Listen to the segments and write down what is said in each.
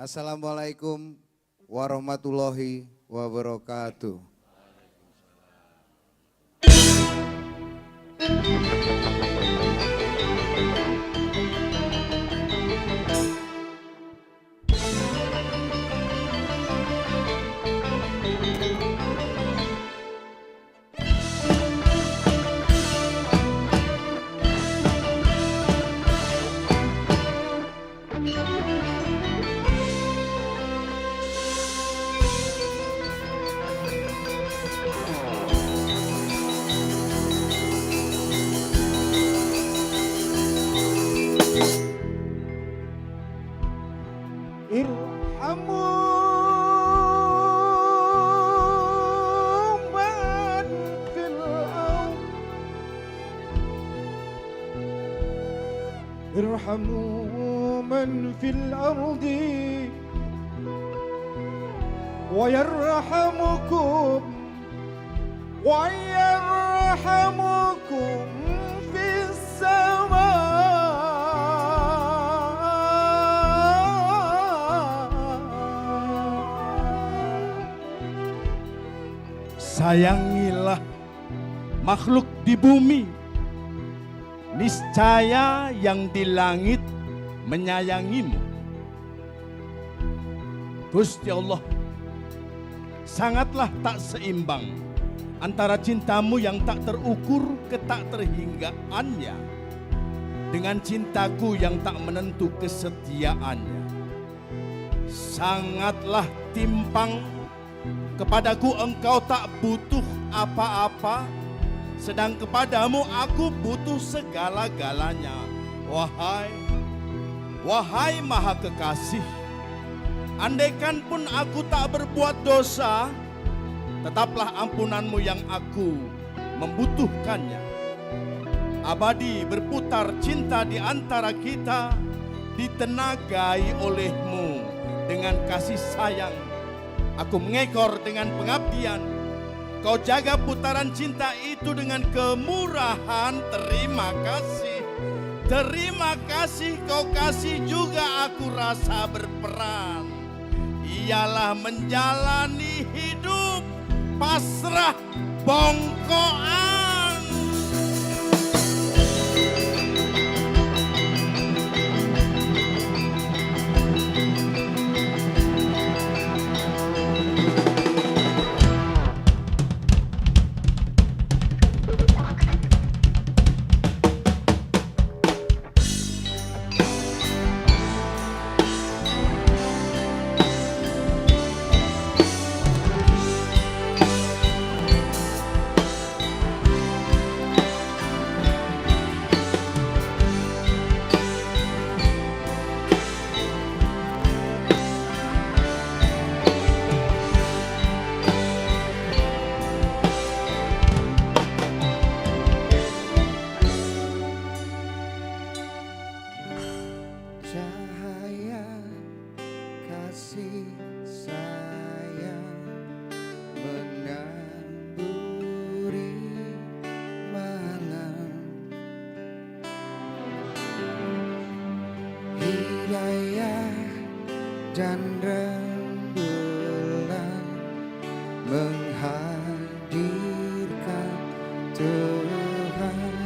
Assalamualaikum warahmatullahi wabarakatuh. ارحموا من في الأرض ويرحمكم في السماء. Sayangilah makhluk di bumi, niscaya yang di langit menyayangimu. Gusti Allah, sangatlah tak seimbang antara cintamu yang tak terukur ke tak terhinggaannya dengan cintaku yang tak menentu kesetiaannya. Sangatlah timpang, kepadaku engkau tak butuh apa-apa, sedang kepadamu aku butuh segala-galanya. Wahai Maha Kekasih, andaikan pun aku tak berbuat dosa, tetaplah ampunanmu yang aku membutuhkannya. Abadi berputar cinta di antara kita, ditenagai olehmu dengan kasih sayang. Aku mengekor dengan pengabdian. Kau jaga putaran cinta itu dengan kemurahan. Terima kasih. Terima kasih kau kasih juga aku rasa berperan. Ialah menjalani hidup pasrah bongkoan. Cahaya kasih sayang menamburi malam, hidayah dan rembulan menghadirkan Tuhan.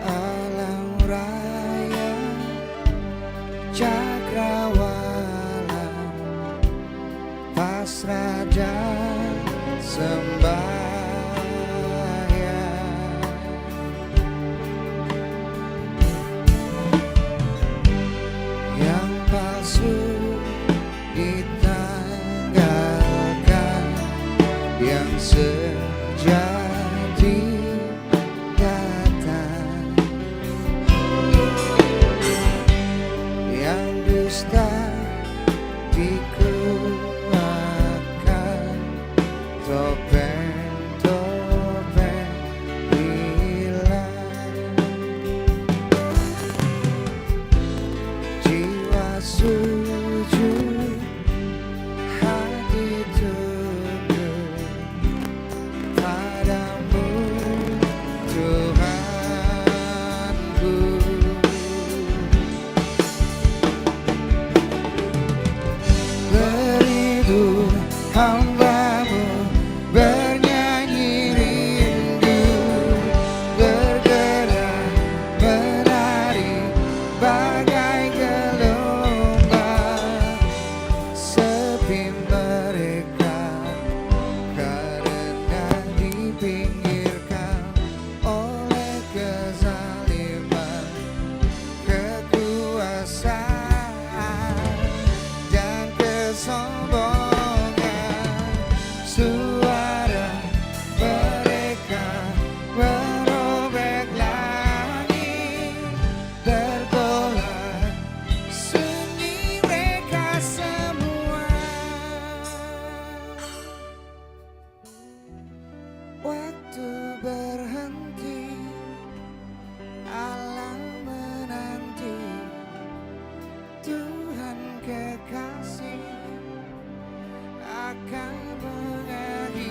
Alam raya cakrawala pasrah dan sembahyang. Yang palsu ditanggalkan, yang sejati datang, yang dusta dikeluarkan topeng. hambamu bernyanyi rindu, bergerak menari bagai gelombang. Sepi mereka karena dipinggirkan oleh kezaliman, kekuasaan dan kesombongan. Suara mereka merobek langit, tergolak sunyi mereka semua. Waktu berhenti, alam menanti Tuhan kekasih akan mengakhiri.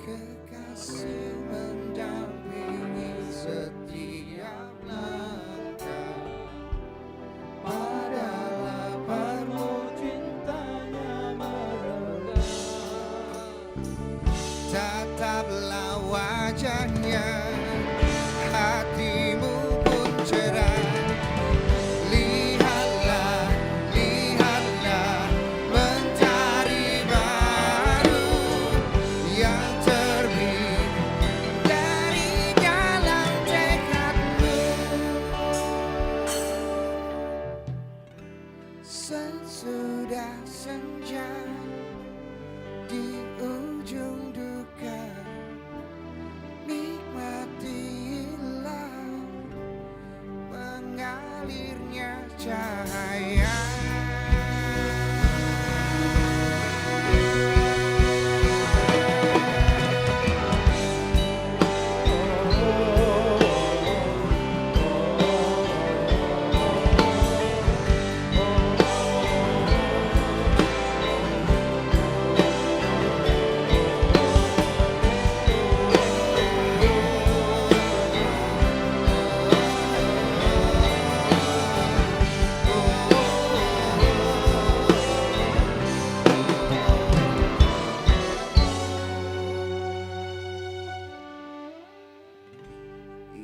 Kekasih mendampingi setiap langkah, pada laparmu cintanya meredah. Tataplah wajahnya, hatimu pun cerah. Lihatlah, lihatlah mentari baru yang terbit dari dalam tekadmu. Sesudah senja di ujung duka, nikmatilah mengalirnya cahaya.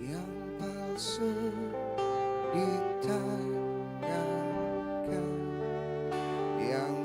Yang palsu ditayangkan, yang